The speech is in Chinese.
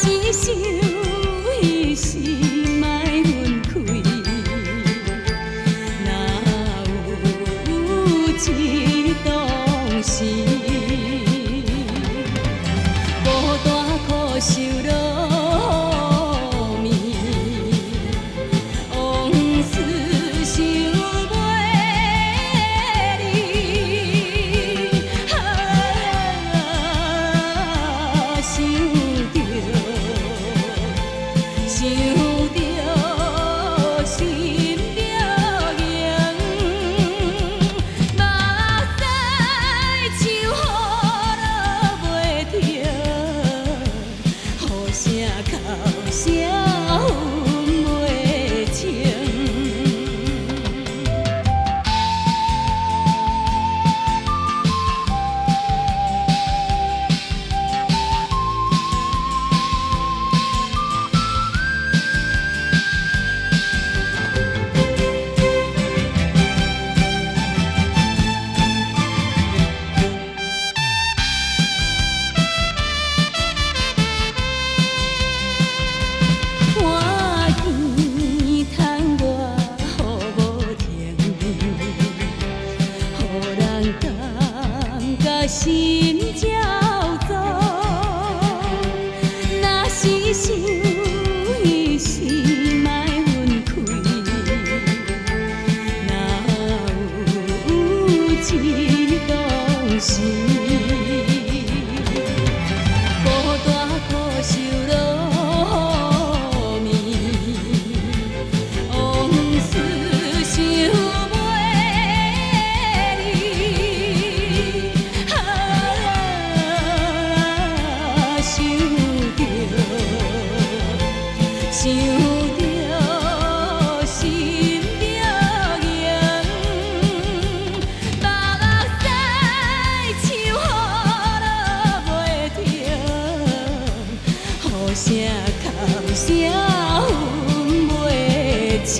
是想伊时莫分开，若有一当时，孤单苦受落眠，往事想袂离，想着心着硬，目屎像雨落袂停，雨声哭声分袂清。看见窗外雨无停，予人感觉心焦躁。若是想伊时莫分开，若有一当时，孤单苦受落眠，往事想袂离，想着心着硬，目屎像雨落袂停，雨声哭声分袂清。